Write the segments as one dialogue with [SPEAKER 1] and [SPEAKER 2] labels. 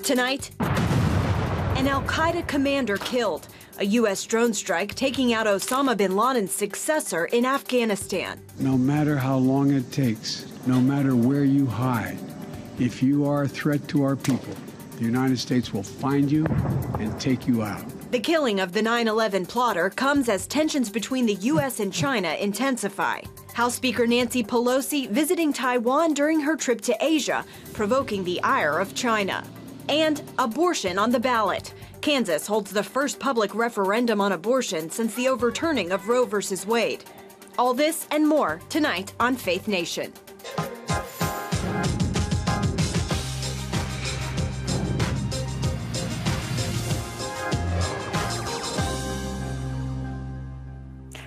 [SPEAKER 1] Tonight, an al-Qaeda commander killed. A U.S. drone strike taking out Osama bin Laden's successor in Afghanistan.
[SPEAKER 2] No matter how long it takes, no matter where you hide, if you are a threat to our people, the United States will find you and take you out.
[SPEAKER 1] The killing of the 9/11 plotter comes as tensions between the U.S. and China intensify. House Speaker Nancy Pelosi visiting Taiwan during her trip to Asia, provoking the ire of China. And abortion on the ballot. Kansas holds the first public referendum on abortion since the overturning of Roe v. Wade. All this and more tonight on Faith Nation.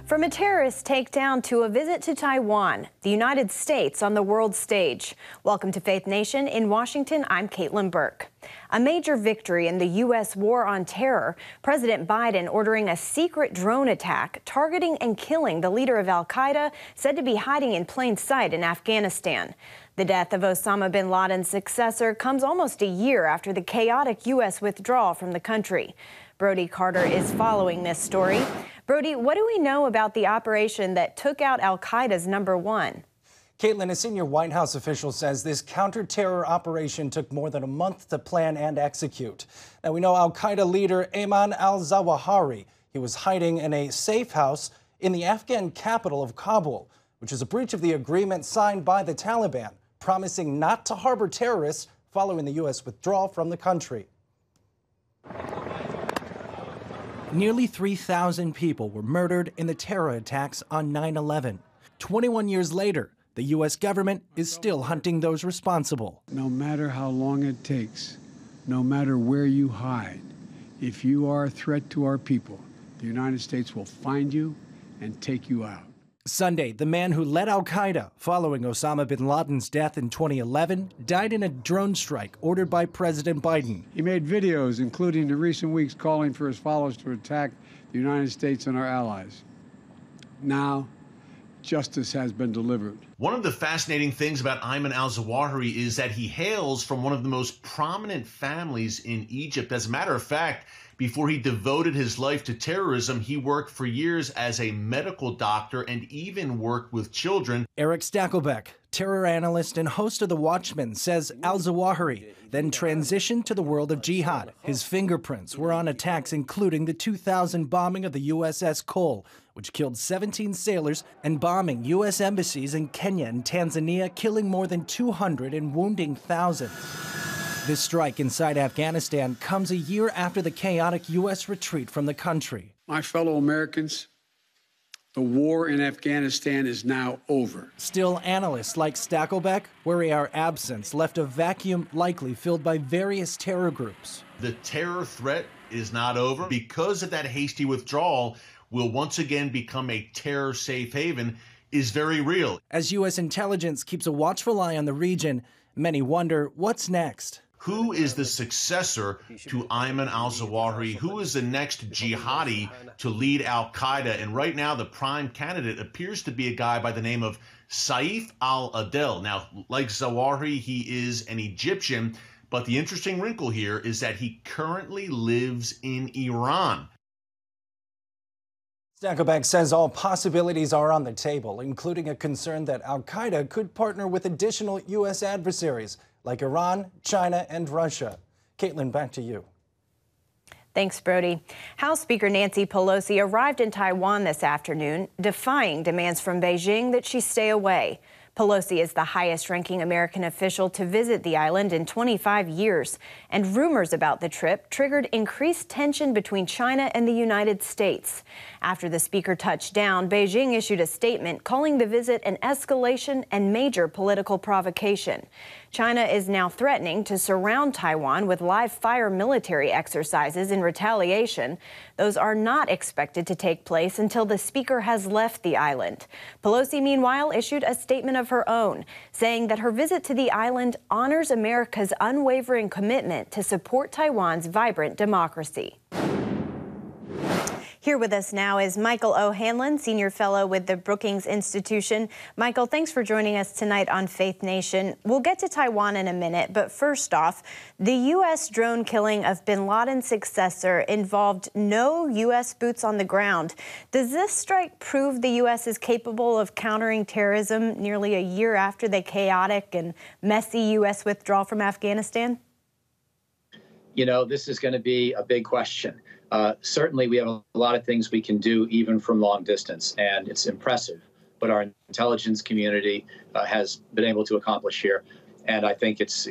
[SPEAKER 1] From a terrorist takedown to a visit to Taiwan, the United States on the world stage. Welcome to Faith Nation. In Washington, I'm Caitlin Burke. A major victory in the U.S. war on terror, President Biden ordering a secret drone attack targeting and killing the leader of al-Qaeda, said to be hiding in plain sight in Afghanistan. The death of Osama bin Laden's successor comes almost a year after the chaotic U.S. withdrawal from the country. Brody Carter is following this story. Brody, what do we know about the operation that took out al-Qaeda's #1?
[SPEAKER 3] Caitlin, a senior White House official says this counter-terror operation took more than a month to plan and execute. Now, we know al-Qaeda leader Ayman al-Zawahiri. He was hiding in a safe house in the Afghan capital of Kabul, which is a breach of the agreement signed by the Taliban, promising not to harbor terrorists following the U.S. withdrawal from the country. Nearly 3,000 people were murdered in the terror attacks on 9/11. 21 years later, the U.S. government is still hunting those responsible.
[SPEAKER 2] No matter how long it takes, no matter where you hide, if you are a threat to our people, the United States will find you and take you out.
[SPEAKER 3] Sunday, the man who led al-Qaeda following Osama bin Laden's death in 2011 died in a drone strike ordered by President Biden.
[SPEAKER 2] He made videos, including in recent weeks, calling for his followers to attack the United States and our allies. Now, justice has been delivered.
[SPEAKER 4] One of the fascinating things about Ayman al-Zawahiri is that he hails from one of the most prominent families in Egypt. As a matter of fact, before he devoted his life to terrorism, he worked for years as a medical doctor and even worked with children.
[SPEAKER 3] Eric Stakelbeck, terror analyst and host of The Watchmen, says al-Zawahiri then transitioned to the world of jihad. His fingerprints were on attacks including the 2000 bombing of the USS Cole, which killed 17 sailors, and bombing U.S. embassies in Kenya and Tanzania, killing more than 200 and wounding thousands. This strike inside Afghanistan comes a year after the chaotic U.S. retreat from the country.
[SPEAKER 2] My fellow Americans, the war in Afghanistan is now over.
[SPEAKER 3] Still, analysts like Stakelbeck worry our absence left a vacuum likely filled by various terror groups.
[SPEAKER 4] The terror threat is not over. Because of that hasty withdrawal, will once again become a terror safe haven is very real.
[SPEAKER 3] As U.S. intelligence keeps a watchful eye on the region, many wonder what's next.
[SPEAKER 4] Who is the successor to Ayman al-Zawahiri? Who is the next jihadi to lead al-Qaeda? And right now, the prime candidate appears to be a guy by the name of Saif al-Adel. Now, like Zawahiri, he is an Egyptian, but the interesting wrinkle here is that he currently lives in Iran.
[SPEAKER 3] Stakelbeck says all possibilities are on the table, including a concern that al-Qaeda could partner with additional U.S. adversaries like Iran, China, and Russia. Caitlin, back to you.
[SPEAKER 1] Thanks, Brody. House Speaker Nancy Pelosi arrived in Taiwan this afternoon, defying demands from Beijing that she stay away. Pelosi is the highest-ranking American official to visit the island in 25 years, and rumors about the trip triggered increased tension between China and the United States. After the speaker touched down, Beijing issued a statement calling the visit an escalation and major political provocation. China is now threatening to surround Taiwan with live-fire military exercises in retaliation. Those are not expected to take place until the speaker has left the island. Pelosi, meanwhile, issued a statement of her own, saying that her visit to the island honors America's unwavering commitment to support Taiwan's vibrant democracy. Here with us now is Michael O'Hanlon, Senior Fellow with the Brookings Institution. Michael, thanks for joining us tonight on Faith Nation. We'll get to Taiwan in a minute, but first off, the U.S. drone killing of bin Laden's successor involved no U.S. boots on the ground. Does this strike prove the U.S. is capable of countering terrorism nearly a year after the chaotic and messy U.S. withdrawal from Afghanistan?
[SPEAKER 5] You know, this is going to be a big question. Certainly, we have a lot of things we can do even from long distance, and it's impressive what our intelligence community has been able to accomplish here. And I think it's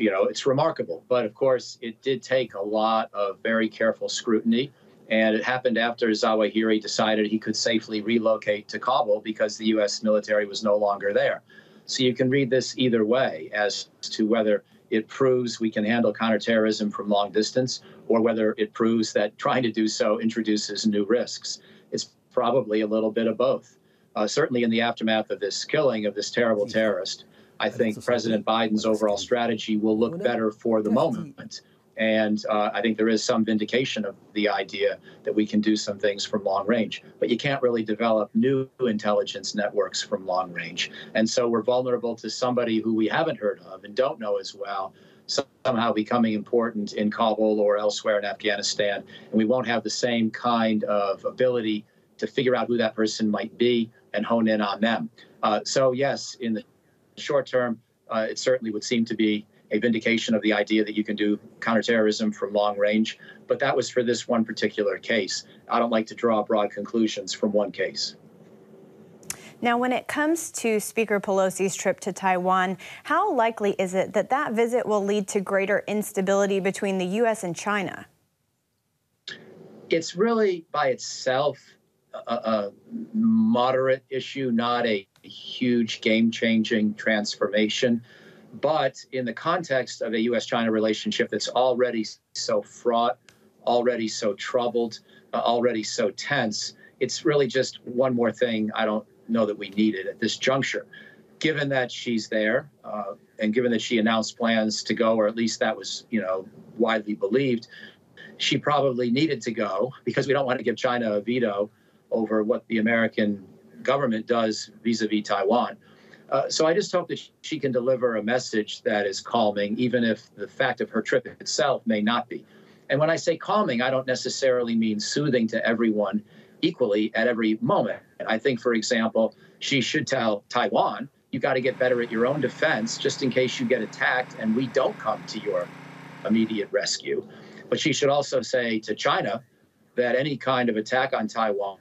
[SPEAKER 5] remarkable. But of course, it did take a lot of very careful scrutiny. And it happened after Zawahiri decided he could safely relocate to Kabul because the U.S. military was no longer there. So you can read this either way as to whether it proves we can handle counterterrorism from long distance, or whether it proves that trying to do so introduces new risks. It's probably a little bit of both. Certainly in the aftermath of this killing of this terrible terrorist, I think President Biden's overall strategy will look better for the moment. And I think there is some vindication of the idea that we can do some things from long range, but you can't really develop new intelligence networks from long range. And so we're vulnerable to somebody who we haven't heard of and don't know as well, somehow becoming important in Kabul or elsewhere in Afghanistan. And we won't have the same kind of ability to figure out who that person might be and hone in on them. So yes, in the short term, it certainly would seem to be a vindication of the idea that you can do counterterrorism from long range. But that was for this one particular case. I don't like to draw broad conclusions from one case.
[SPEAKER 1] Now, when it comes to Speaker Pelosi's trip to Taiwan, how likely is it that that visit will lead to greater instability between the U.S. and China?
[SPEAKER 5] It's really by itself a moderate issue, not a huge game-changing transformation. But in the context of a U.S.-China relationship that's already so fraught, already so troubled, already so tense, it's really just one more thing I don't know that we needed at this juncture. Given that she's there, and given that she announced plans to go, or at least that was, widely believed, she probably needed to go because we don't want to give China a veto over what the American government does vis-a-vis Taiwan. So I just hope that she can deliver a message that is calming, even if the fact of her trip itself may not be. And when I say calming, I don't necessarily mean soothing to everyone equally at every moment. I think, for example, she should tell Taiwan, you got to get better at your own defense just in case you get attacked and we don't come to your immediate rescue. But she should also say to China that any kind of attack on Taiwan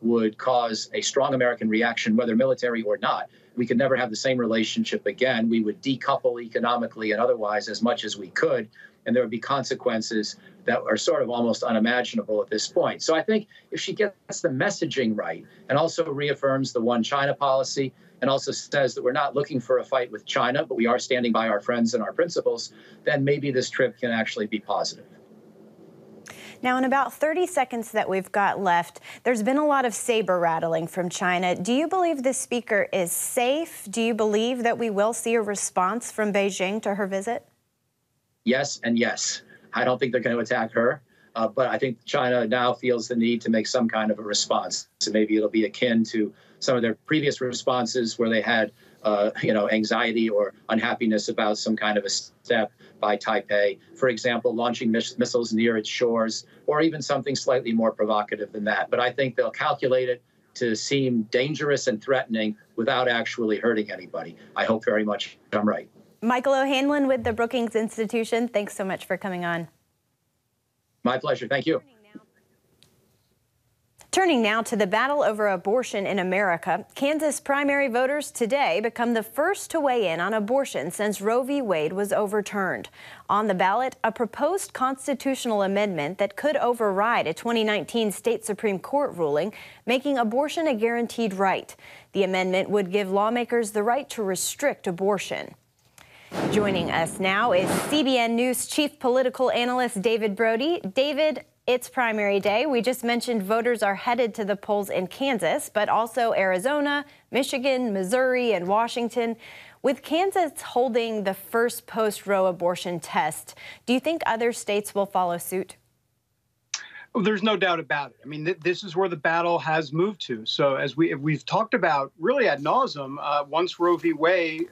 [SPEAKER 5] would cause a strong American reaction, whether military or not. We could never have the same relationship again. We would decouple economically and otherwise as much as we could, and there would be consequences that are sort of almost unimaginable at this point. So I think if she gets the messaging right and also reaffirms the one China policy and also says that we're not looking for a fight with China, but we are standing by our friends and our principles, then maybe this trip can actually be positive.
[SPEAKER 1] Now, in about 30 seconds that we've got left, there's been a lot of saber rattling from China. Do you believe the speaker is safe? Do you believe that we will see a response from Beijing to her visit?
[SPEAKER 5] Yes and yes. I don't think they're going to attack her, but I think China now feels the need to make some kind of a response. So maybe it'll be akin to some of their previous responses where they had, anxiety or unhappiness about some kind of a step by Taipei, for example, launching missiles near its shores, or even something slightly more provocative than that. But I think they'll calculate it to seem dangerous and threatening without actually hurting anybody. I hope very much I'm right.
[SPEAKER 1] Michael O'Hanlon with the Brookings Institution, thanks so much for coming on.
[SPEAKER 5] My pleasure. Thank you.
[SPEAKER 1] Turning now to the battle over abortion in America, Kansas primary voters today become the first to weigh in on abortion since Roe v. Wade was overturned. On the ballot, a proposed constitutional amendment that could override a 2019 state Supreme Court ruling making abortion a guaranteed right. The amendment would give lawmakers the right to restrict abortion. Joining us now is CBN News chief political analyst David Brody. David, it's primary day. We just mentioned voters are headed to the polls in Kansas, but also Arizona, Michigan, Missouri, and Washington. With Kansas holding the first post-Roe abortion test, do you think other states will follow suit?
[SPEAKER 6] Oh, there's no doubt about it. I mean, this is where the battle has moved to. So as we've talked about really ad nauseum, once Roe v. Wade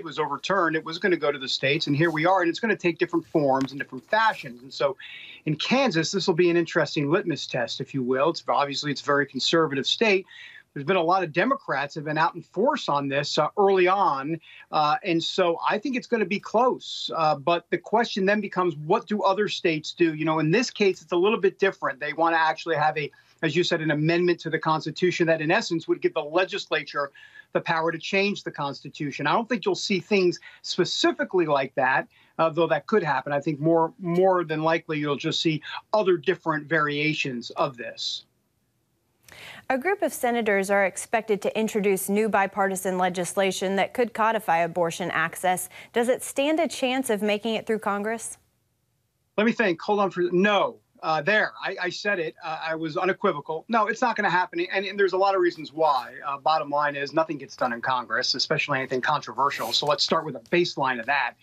[SPEAKER 6] was overturned, it was going to go to the states. And here we are. And it's going to take different forms and different fashions. And so in Kansas, this will be an interesting litmus test, if you will. It's obviously a very conservative state. There's been a lot of Democrats have been out in force on this early on. And so I think it's going to be close. But the question then becomes, what do other states do? You know, in this case, it's a little bit different. They want to actually have as you said, an amendment to the Constitution that in essence would give the legislature the power to change the Constitution. I don't think you'll see things specifically like that, though that could happen. I think more than likely you'll just see other different variations of this.
[SPEAKER 1] A group of senators are expected to introduce new bipartisan legislation that could codify abortion access. Does it stand a chance of making it through Congress?
[SPEAKER 6] Let me think. Hold on no. I said it. I was unequivocal. No, it's not going to happen. And there's a lot of reasons why. Bottom line is nothing gets done in Congress, especially anything controversial. So let's start with a baseline of that.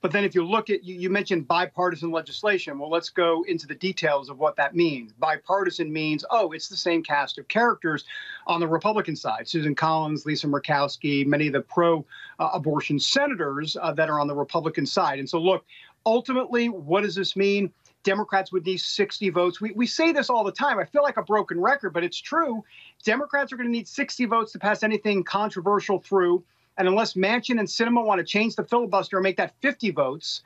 [SPEAKER 6] But then if you look at, you mentioned bipartisan legislation. Well, let's go into the details of what that means. Bipartisan means, it's the same cast of characters on the Republican side. Susan Collins, Lisa Murkowski, many of the pro-abortion senators that are on the Republican side. And so, look, ultimately, what does this mean? Democrats would need 60 votes. We say this all the time. I feel like a broken record, but it's true. Democrats are going to need 60 votes to pass anything controversial through. And unless Manchin and Sinema want to change the filibuster and make that 50 votes,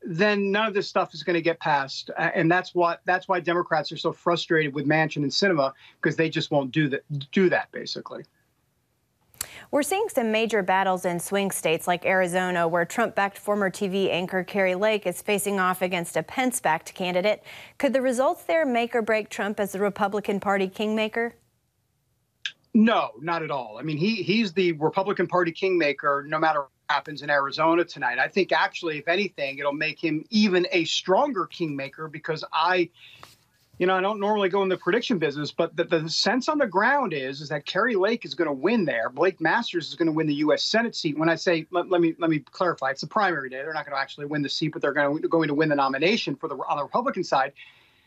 [SPEAKER 6] then none of this stuff is going to get passed. And that's why Democrats are so frustrated with Manchin and Sinema, because they just won't do that, basically.
[SPEAKER 1] We're seeing some major battles in swing states like Arizona, where Trump-backed former TV anchor Kari Lake is facing off against a Pence-backed candidate. Could the results there make or break Trump as the Republican Party kingmaker?
[SPEAKER 6] No, not at all. I mean, he's the Republican Party kingmaker no matter what happens in Arizona tonight. I think actually, if anything, it'll make him even a stronger kingmaker, because I don't normally go in the prediction business, but the sense on the ground is that Kari Lake is going to win there. Blake Masters is going to win the U.S. Senate seat. When I say, let me clarify, it's a primary day. They're not going to actually win the seat, but they're going to win the nomination on the Republican side.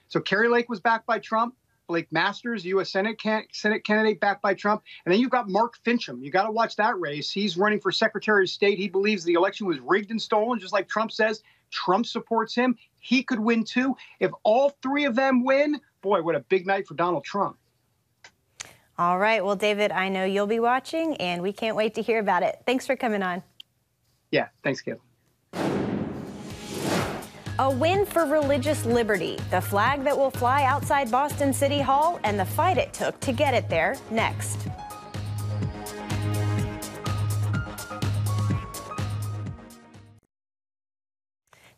[SPEAKER 6] So Kari Lake was backed by Trump. Blake Masters, U.S. Senate candidate, backed by Trump. And then you've got Mark Fincham. You got to watch that race. He's running for Secretary of State. He believes the election was rigged and stolen, just like Trump says. Trump supports him. He could win, too. If all three of them win, boy, what a big night for Donald Trump.
[SPEAKER 1] All right. Well, David, I know you'll be watching, and we can't wait to hear about it. Thanks for coming on.
[SPEAKER 6] Yeah, thanks, Kayla.
[SPEAKER 1] A win for religious liberty, the flag that will fly outside Boston City Hall, and the fight it took to get it there, next.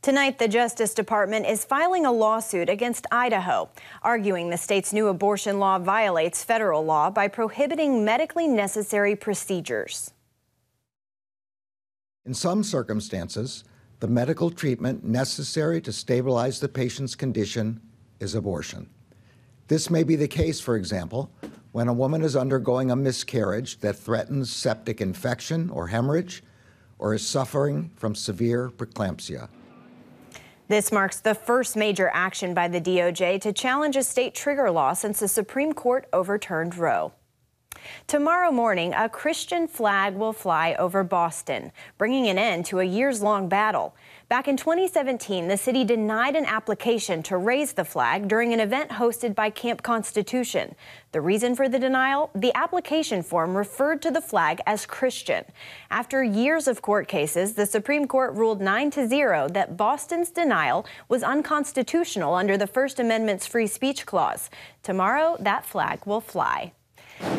[SPEAKER 1] Tonight, the Justice Department is filing a lawsuit against Idaho, arguing the state's new abortion law violates federal law by prohibiting medically necessary procedures.
[SPEAKER 7] In some circumstances, the medical treatment necessary to stabilize the patient's condition is abortion. This may be the case, for example, when a woman is undergoing a miscarriage that threatens septic infection or hemorrhage, or is suffering from severe preeclampsia.
[SPEAKER 1] This marks the first major action by the DOJ to challenge a state trigger law since the Supreme Court overturned Roe. Tomorrow morning, a Christian flag will fly over Boston, bringing an end to a years-long battle. Back in 2017, the city denied an application to raise the flag during an event hosted by Camp Constitution. The reason for the denial? The application form referred to the flag as Christian. After years of court cases, the Supreme Court ruled 9-0 that Boston's denial was unconstitutional under the First Amendment's free speech clause. Tomorrow, that flag will fly.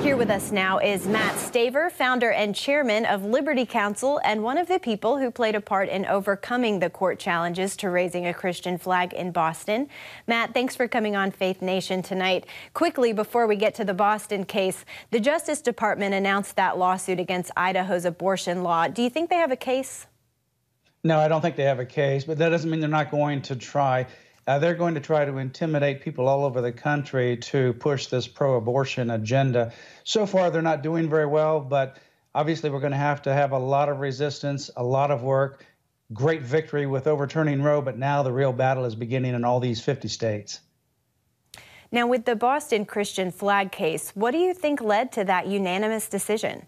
[SPEAKER 1] Here with us now is Matt Staver, founder and chairman of Liberty Counsel, and one of the people who played a part in overcoming the court challenges to raising a Christian flag in Boston. Matt, thanks for coming on Faith Nation tonight. Quickly, before we get to the Boston case, the Justice Department announced that lawsuit against Idaho's abortion law. Do you think they have a case?
[SPEAKER 8] No, I don't think they have a case, but that doesn't mean they're not going to try. They're going to try to intimidate people all over the country to push this pro-abortion agenda. So far, they're not doing very well, but obviously we're going to have a lot of resistance, a lot of work, great victory with overturning Roe, but now the real battle is beginning in all these 50 states.
[SPEAKER 1] Now, with the Boston Christian flag case, what do you think led to that unanimous decision?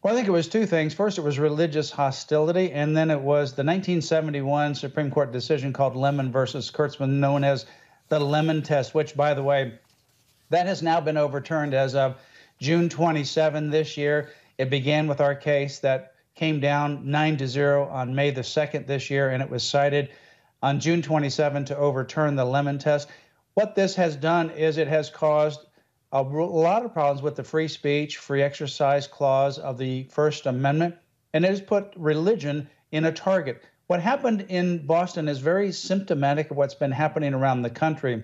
[SPEAKER 8] Well, I think it was two things. First, it was religious hostility, and then it was the 1971 Supreme Court decision called Lemon versus Kurtzman, known as the Lemon Test, which, by the way, that has now been overturned as of June 27 this year. It began with our case that came down 9-0 on May the 2nd this year, and it was cited on June 27 to overturn the Lemon Test. What this has done is it has caused a lot of problems with the free speech, free exercise clause of the First Amendment, and it has put religion in a target. What happened in Boston is very symptomatic of what's been happening around the country,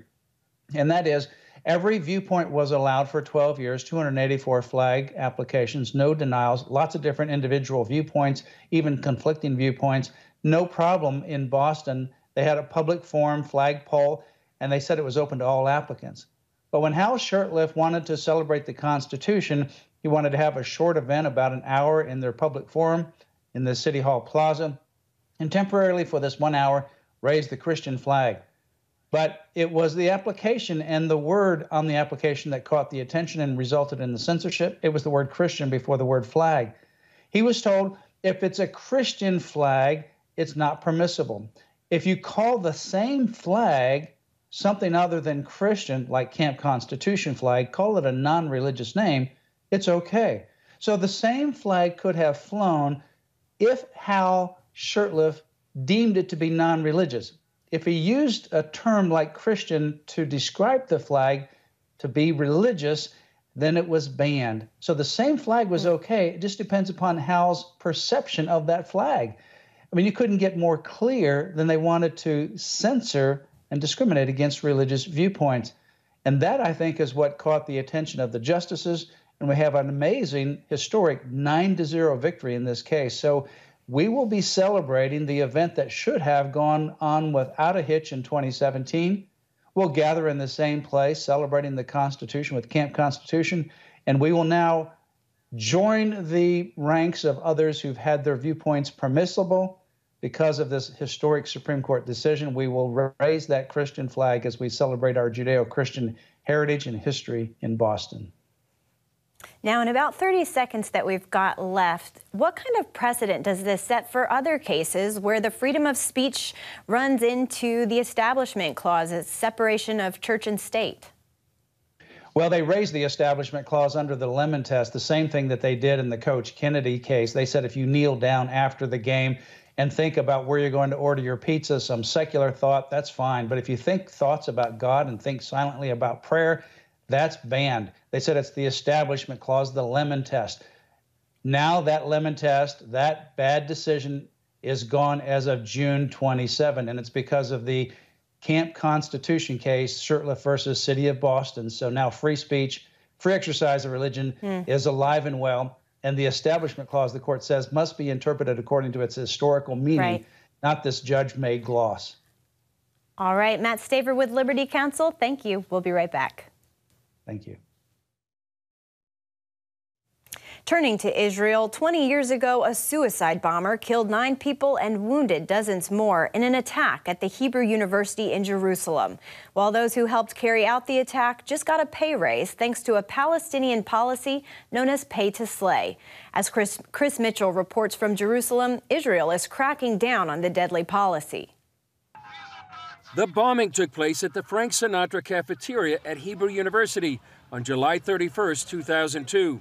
[SPEAKER 8] and that is every viewpoint was allowed for 12 years, 284 flag applications, no denials, lots of different individual viewpoints, even conflicting viewpoints. No problem in Boston. They had a public forum flag poll, and they said it was open to all applicants. But when Hal Shurtleff wanted to celebrate the Constitution, he wanted to have a short event, about an hour, in their public forum in the City Hall Plaza, and temporarily for this 1 hour raise the Christian flag. But it was the application and the word on the application that caught the attention and resulted in the censorship. It was the word Christian before the word flag. He was told if it's a Christian flag, it's not permissible. If you call the same flag something other than Christian, like Camp Constitution flag, call it a non-religious name, it's okay. So the same flag could have flown if Hal Shurtleff deemed it to be non-religious. If he used a term like Christian to describe the flag to be religious, then it was banned. So the same flag was okay. It just depends upon Hal's perception of that flag. I mean, you couldn't get more clear than they wanted to censor and discriminate against religious viewpoints. And that, I think, is what caught the attention of the justices. And we have an amazing, historic 9-0 victory in this case. So we will be celebrating the event that should have gone on without a hitch in 2017. We'll gather in the same place, celebrating the Constitution with Camp Constitution, and we will now join the ranks of others who've had their viewpoints permissible. Because of this historic Supreme Court decision, we will raise that Christian flag as we celebrate our Judeo-Christian heritage and history in Boston.
[SPEAKER 1] Now, in about 30 seconds that we've got left, what kind of precedent does this set for other cases where the freedom of speech runs into the Establishment Clause's separation of church and state?
[SPEAKER 8] Well, they raised the Establishment Clause under the Lemon Test, the same thing that they did in the Coach Kennedy case. They said if you kneel down after the game and think about where you're going to order your pizza, some secular thought, that's fine. But if you think thoughts about God and think silently about prayer, that's banned. They said it's the Establishment Clause, the Lemon Test. Now that Lemon Test, that bad decision is gone as of June 27, and it's because of the Camp Constitution case, Shurtleff versus City of Boston. So now free speech, free exercise of religion is alive and well. And the Establishment Clause, the court says, must be interpreted according to its historical meaning, not this judge-made gloss.
[SPEAKER 1] All right, Matt Staver with Liberty Counsel, thank you. We'll be right back.
[SPEAKER 8] Thank you.
[SPEAKER 1] Turning to Israel, 20 years ago, a suicide bomber killed 9 people and wounded dozens more in an attack at the Hebrew University in Jerusalem. While those who helped carry out the attack just got a pay raise thanks to a Palestinian policy known as pay to slay. As Chris Mitchell reports from Jerusalem, Israel is cracking down on the deadly policy.
[SPEAKER 9] The bombing took place at the Frank Sinatra cafeteria at Hebrew University on July 31, 2002.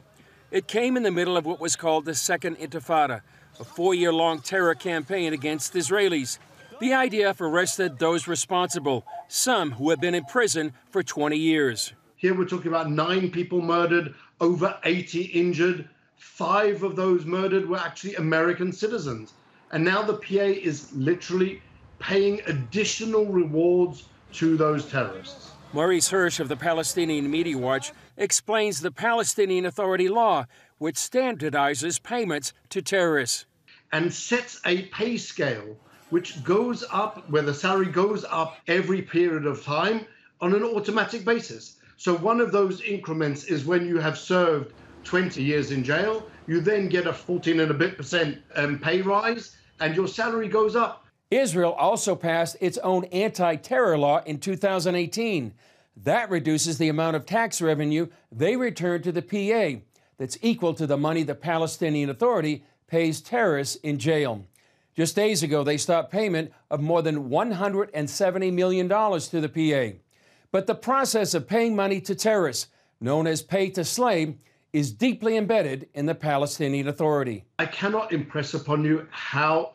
[SPEAKER 9] It came in the middle of what was called the Second Intifada, a 4-year-long terror campaign against Israelis. The IDF arrested those responsible, some who have been in prison for 20 years.
[SPEAKER 10] Here we're talking about 9 people murdered, over 80 injured. 5 of those murdered were actually American citizens. And now the PA is literally paying additional rewards to those terrorists.
[SPEAKER 9] Maurice Hirsch of the Palestinian Media Watch explains the Palestinian Authority law, which standardizes payments to terrorists.
[SPEAKER 10] And sets a pay scale which goes up, where the salary goes up every period of time on an automatic basis. So one of those increments is when you have served 20 years in jail, you then get a 14 and a bit% pay rise, and your salary goes up.
[SPEAKER 9] Israel also passed its own anti-terror law in 2018. That reduces the amount of tax revenue they return to the PA that's equal to the money the Palestinian Authority pays terrorists in jail. Just days ago, they stopped payment of more than $170 million to the PA. But the process of paying money to terrorists, known as pay to slay, is deeply embedded in the Palestinian Authority.
[SPEAKER 10] I cannot impress upon you how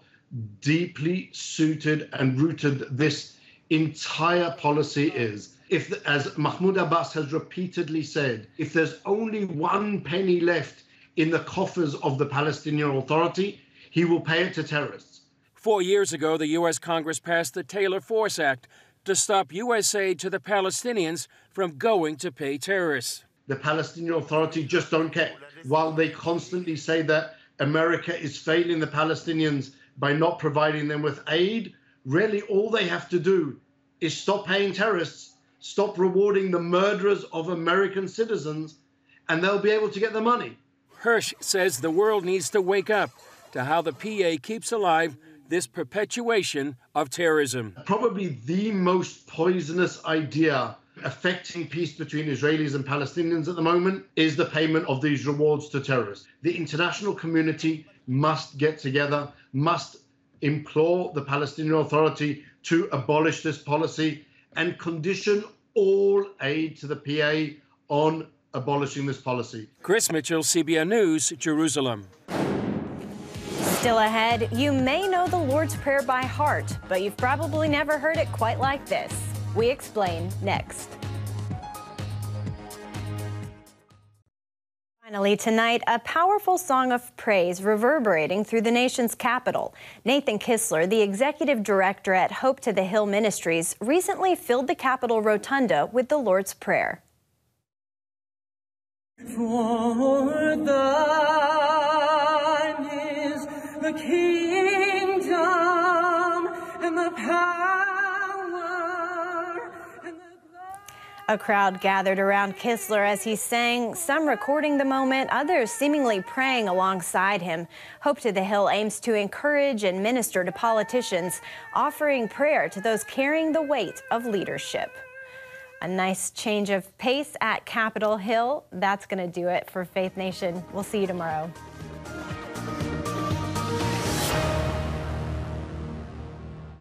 [SPEAKER 10] deeply suited and rooted this entire policy is. If, as Mahmoud Abbas has repeatedly said, if there's only 1 penny left in the coffers of the Palestinian Authority, he will pay it to terrorists.
[SPEAKER 9] 4 years ago, the U.S. Congress passed the Taylor Force Act to stop U.S. aid to the Palestinians from going to pay terrorists.
[SPEAKER 10] The Palestinian Authority just don't care. While they constantly say that America is failing the Palestinians by not providing them with aid, really all they have to do is stop paying terrorists, stop rewarding the murderers of American citizens, and they'll be able to get the money.
[SPEAKER 9] Hirsch says the world needs to wake up to how the PA keeps alive this perpetuation of terrorism.
[SPEAKER 10] Probably the most poisonous idea affecting peace between Israelis and Palestinians at the moment is the payment of these rewards to terrorists. The international community must get together, must implore the Palestinian Authority to abolish this policy and condition all aid to the PA on abolishing this policy.
[SPEAKER 9] Chris Mitchell, CBN News, Jerusalem.
[SPEAKER 1] Still ahead, you may know the Lord's Prayer by heart, but you've probably never heard it quite like this. We explain next. Finally tonight, a powerful song of praise reverberating through the nation's capital. Nathan Kistler, the executive director at Hope to the Hill Ministries, recently filled the Capitol Rotunda with the Lord's Prayer.
[SPEAKER 11] For thine is the kingdom and the power and the glory.
[SPEAKER 1] A crowd gathered around Kistler as he sang, some recording the moment, others seemingly praying alongside him. Hope to the Hill aims to encourage and minister to politicians, offering prayer to those carrying the weight of leadership. A nice change of pace at Capitol Hill. That's going to do it for Faith Nation. We'll see you tomorrow.